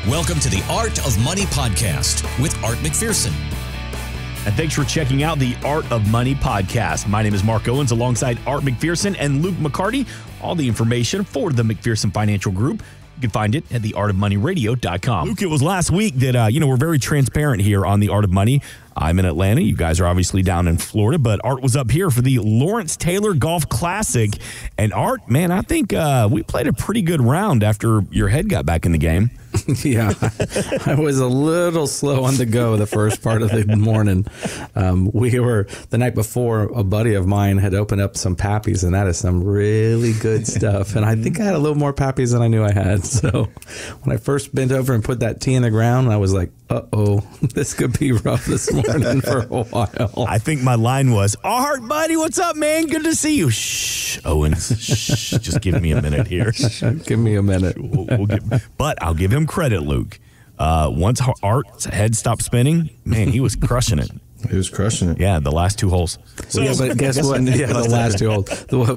Welcome to the Art of Money podcast with Art McPherson. And thanks for checking out the Art of Money podcast. My name is Mark Owens alongside Art McPherson and Luke McCarty. All the information for the McPherson Financial Group, you can find it at theartofmoneyradio.com. Luke, it was last week that, we're very transparent here on the Art of Money. I'm in Atlanta. You guys are obviously down in Florida, but Art was up here for the Lawrence Taylor Golf Classic. And Art, man, I think we played a pretty good round after your head got back in the game. Yeah, I was a little slow on the go the first part of the morning. We were, the night before, a buddy of mine had opened up some Pappies, and that is some really good stuff. And I think I had a little more Pappies than I knew I had. So when I first bent over and put that tee in the ground, I was like, uh-oh, this could be rough this morning for a while. I think my line was, Art, buddy, what's up, man? Good to see you. Shh, Owens, shh, just give me a minute here. Give me a minute. But I'll give him credit, Luke. Once Art's head stopped spinning, man, he was crushing it. He was crushing it. Yeah, the last two holes. So, yeah, but guess what? Yeah, the last two holes.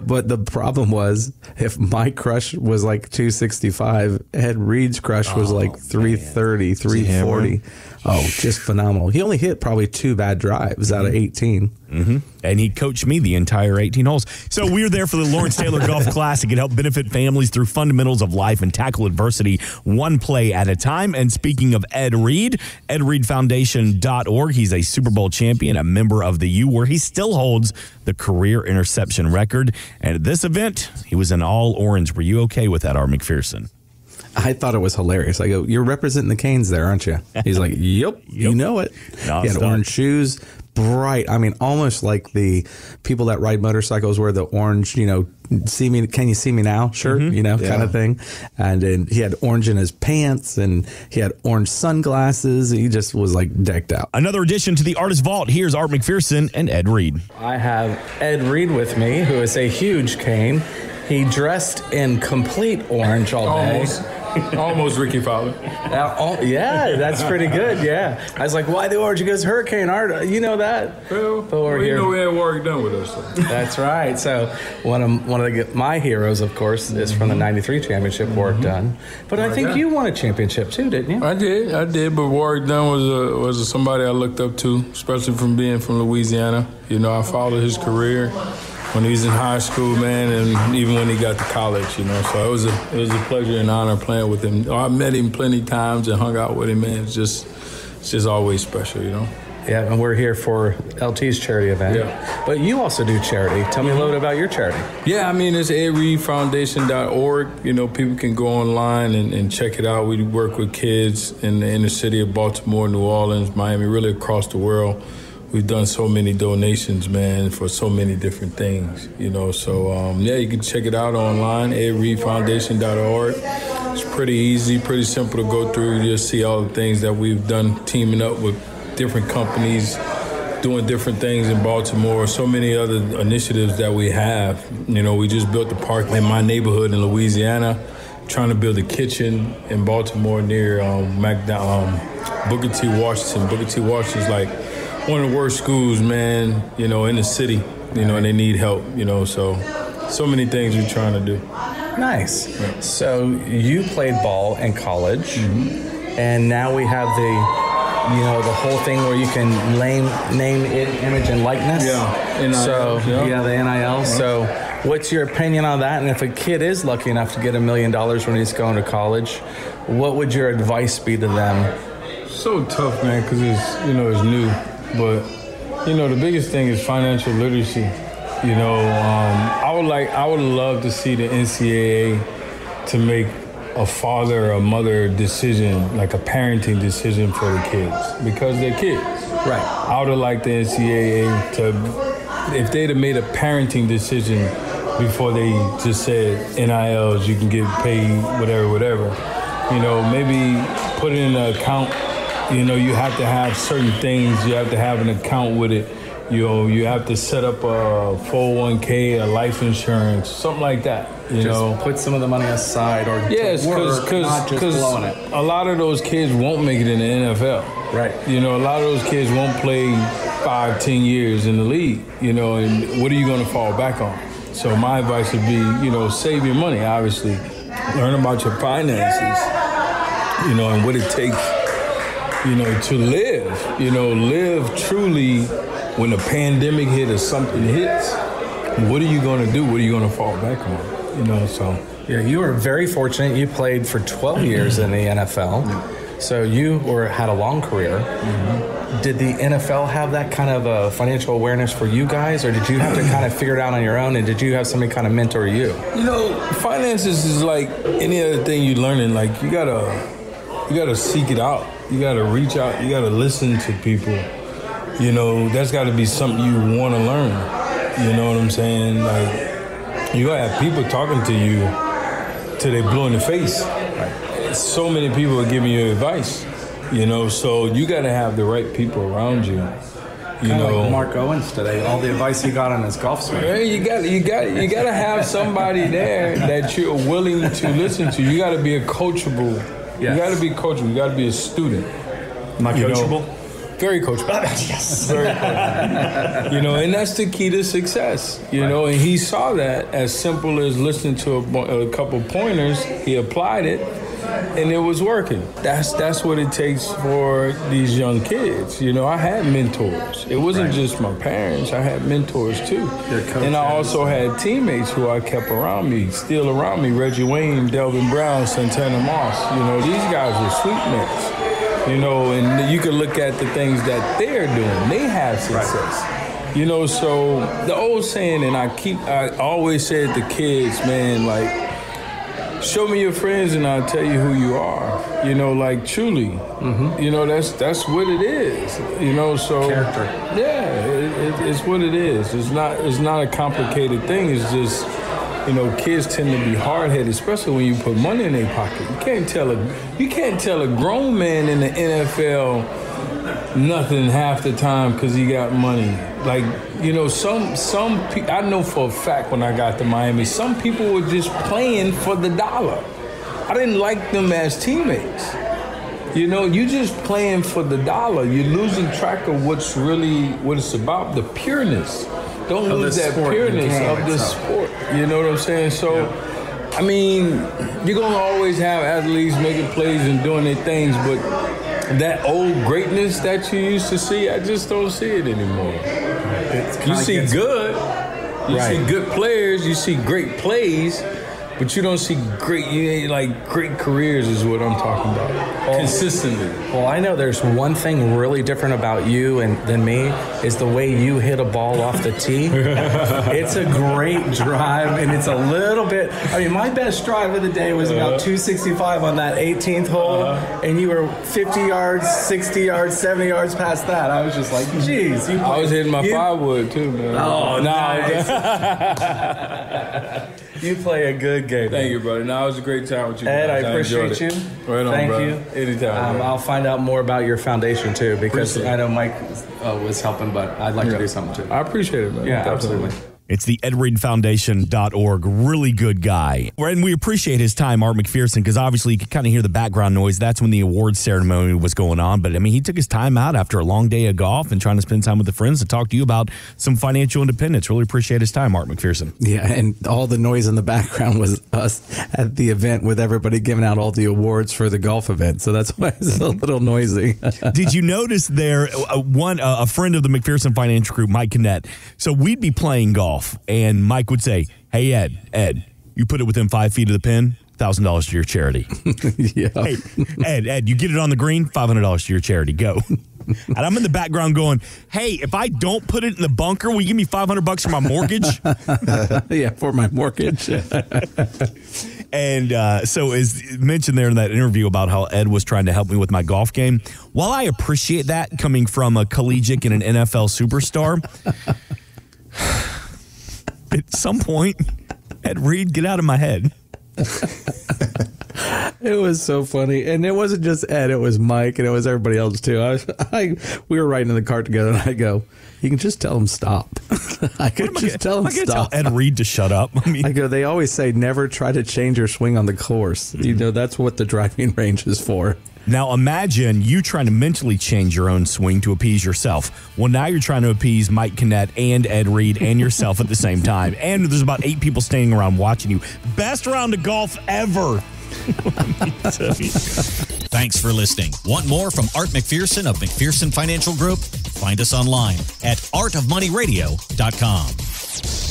But the problem was, if my crush was like 265, Ed Reed's crush was like 330, 340. Oh, just phenomenal. He only hit probably 2 bad drives out of 18. Mm-hmm. And he coached me the entire 18 holes. So we were there for the Lawrence Taylor Golf Classic. It helped benefit families through fundamentals of life and tackle adversity one play at a time. And speaking of Ed Reed, EdReedFoundation.org. He's a Super Bowl champion, a member of the U, where he still holds the career interception record. And at this event, he was in all orange. Were you okay with that, Art McPherson? I thought it was hilarious. I go, you're representing the Canes there, aren't you? He's like, yep. You know it. No, he had orange shoes, bright. I mean, almost like the people that ride motorcycles wear the orange, see me, can you see me now shirt, kind of thing. And then he had orange in his pants and he had orange sunglasses. He just was like decked out. Another addition to the Artist Vault. Here's Art McPherson and Ed Reed. I have Ed Reed with me, who is a huge Cane. He dressed in complete orange all day. Almost Ricky Fowler. Yeah, that's pretty good. Yeah, I was like, "Why the orange?" He goes, "Hurricane Art." You know that? Well, we had work done with us. So. That's right. So one of my heroes, of course, is from the '93 championship. Warwick Dunn. But I think you won a championship too, didn't you? I did. But Warwick Dunn was somebody I looked up to, especially from being from Louisiana. I followed his career when he was in high school, man, and even when he got to college, So it was a pleasure and honor playing with him. I met him plenty of times and hung out with him, man. It's just always special, Yeah, and we're here for LT's charity event. Yeah. But you also do charity. Tell me a little bit about your charity. Yeah, it's EdReedFoundation.org. People can go online and check it out. We work with kids in the inner city of Baltimore, New Orleans, Miami, really across the world. We've done so many donations, man, for so many different things, So, you can check it out online, EdReedFoundation.org. It's pretty easy, pretty simple to go through. You'll see all the things that we've done, teaming up with different companies, doing different things in Baltimore, so many other initiatives that we have. We just built the park in my neighborhood in Louisiana, trying to build a kitchen in Baltimore near Booker T. Washington. Booker T. Washington's like one of the worst schools, man, in the city, and they need help, so many things we're trying to do. Nice. Yeah. So you played ball in college, and now we have the whole thing where you can name, image, and likeness. Yeah. NIL, so, the NIL. Yeah. So what's your opinion on that? And if a kid is lucky enough to get $1 million when he's going to college, what would your advice be to them? So tough, man, because it's new. But, the biggest thing is financial literacy. I would love to see the NCAA to make a father or mother decision, like a parenting decision for the kids, because they're kids. Right. I would have liked the NCAA to, if they'd have made a parenting decision before they just said NILs, you can get paid, whatever. Maybe put it in an account. You have to have certain things. You have to have an account with it. You have to set up a 401k, a life insurance, something like that. Just put some of the money aside, or not just blowing it. A lot of those kids won't make it in the NFL. Right. A lot of those kids won't play 5-10 years in the league. And what are you going to fall back on? So my advice would be, save your money. Obviously, learn about your finances. and what it takes, to live truly when a pandemic hit or something hits. What are you going to do? What are you going to fall back on? So. Yeah, you were very fortunate. You played for 12 years in the NFL, so you had a long career. Mm-hmm. Did the NFL have that kind of financial awareness for you guys, or did you have to kind of figure it out on your own, and did you have somebody kind of mentor you? Finances is like any other thing you're learning. Like you gotta seek it out. You gotta reach out. You gotta listen to people. That's got to be something you want to learn. You know what I'm saying? Like you gotta have people talking to you till they blow in the face. So many people are giving you advice, so you got to have the right people around you. Like Mark Owens today, all the advice he got on his golf swing. You got to have somebody there that you're willing to listen to. You got to be a coachable. Yes. You got to be coachable. You got to be a student. Am I coachable? Very coachable. Yes. Very coachable. And that's the key to success. And he saw that as simple as listening to a couple pointers. He applied it, and it was working. That's what it takes for these young kids. I had mentors. It wasn't just my parents. I had mentors too. And I also had teammates who I kept around me, still around me. Reggie Wayne, Delvin Brown, Santana Moss. These guys were sweet mates. And you can look at the things that they're doing. They have success. So the old saying, and I always say it to kids, man, like, show me your friends and I'll tell you who you are. Truly. Mm-hmm. That's what it is. So character. Yeah, it's what it is. It's not a complicated thing. It's just, kids tend to be hard-headed, especially when you put money in their pocket. You can't tell a grown man in the NFL nothing half the time because he got money. Like, some people, I know for a fact when I got to Miami, some people were just playing for the dollar. I didn't like them as teammates. You just playing for the dollar. You're losing track of what it's about, the pureness. Don't lose that pureness of the sport. You know what I'm saying? So, I mean, you're going to always have athletes making plays and doing their things, but that old greatness that you used to see, I just don't see it anymore. You see good. You see good players. You see great plays. But you don't see great careers is what I'm talking about. Consistently. Well, I know there's one thing really different about you than me is the way you hit a ball off the tee. It's a great drive, and it's a little bit, my best drive of the day was about 265 on that 18th hole, and you were 50 yards, 60 yards, 70 yards past that. I was just like, geez. I was hitting my 5-wood too, man. Oh, nice. You play a good game. Thank you, brother. No, it was a great time with you. Ed, I appreciate you. Right on, Thank brother. you. Anytime. I'll find out more about your foundation, too, because I know Mike was helping, but I'd like to do something, too. I appreciate it, man. Yeah, absolutely. It's the EdReedFoundation.org. Really good guy. And we appreciate his time, Art McPherson, because obviously you could kind of hear the background noise. That's when the awards ceremony was going on. But, he took his time out after a long day of golf and trying to spend time with the friends to talk to you about some financial independence. Really appreciate his time, Art McPherson. Yeah, and all the noise in the background was us at the event with everybody giving out all the awards for the golf event. So that's why it's a little noisy. Did you notice there, a friend of the McPherson Financial Group, Mike Kinnett, so we'd be playing golf. And Mike would say, hey, Ed, you put it within 5 feet of the pin, $1,000 to your charity. Yeah. Hey, Ed, you get it on the green, $500 to your charity. Go. And I'm in the background going, hey, if I don't put it in the bunker, will you give me $500 for my mortgage? Yeah, for my mortgage. And so as mentioned there in that interview about how Ed was trying to help me with my golf game, while I appreciate that coming from a collegiate and an NFL superstar, at some point, Ed Reed, get out of my head. It was so funny. And it wasn't just Ed, it was Mike, and it was everybody else, too. We were riding in the car together, and I go, you can just tell him stop. I could just tell him stop. Tell Ed Reed to shut up. I go, they always say never try to change your swing on the course. That's what the driving range is for. Now imagine you trying to mentally change your own swing to appease yourself. Well, now you're trying to appease Mike Kinnett and Ed Reed and yourself at the same time. And there's about 8 people standing around watching you. Best round of golf ever. Thanks for listening. Want more from Art McPherson of McPherson Financial Group? Find us online at artofmoneyradio.com.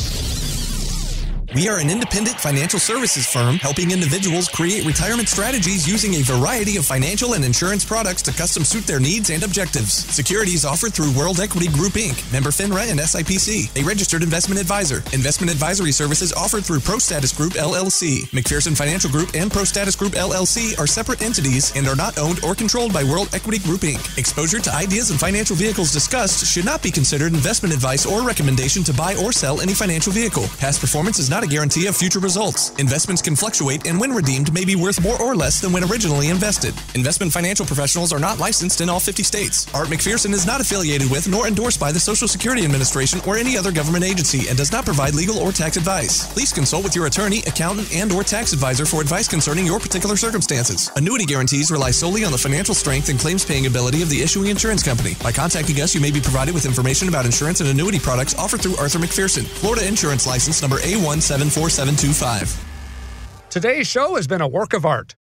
We are an independent financial services firm helping individuals create retirement strategies using a variety of financial and insurance products to custom suit their needs and objectives. Securities offered through World Equity Group, Inc., member FINRA and SIPC, a registered investment advisor. Investment advisory services offered through ProStatus Group, LLC. McPherson Financial Group and ProStatus Group, LLC are separate entities and are not owned or controlled by World Equity Group, Inc. Exposure to ideas and financial vehicles discussed should not be considered investment advice or recommendation to buy or sell any financial vehicle. Past performance is not a guarantee of future results. Investments can fluctuate and when redeemed may be worth more or less than when originally invested. Investment financial professionals are not licensed in all 50 states. Art McPherson is not affiliated with nor endorsed by the Social Security Administration or any other government agency and does not provide legal or tax advice. Please consult with your attorney, accountant, and or tax advisor for advice concerning your particular circumstances. Annuity guarantees rely solely on the financial strength and claims paying ability of the issuing insurance company. By contacting us, you may be provided with information about insurance and annuity products offered through Arthur McPherson. Florida Insurance License number A174725. Today's show has been a work of art.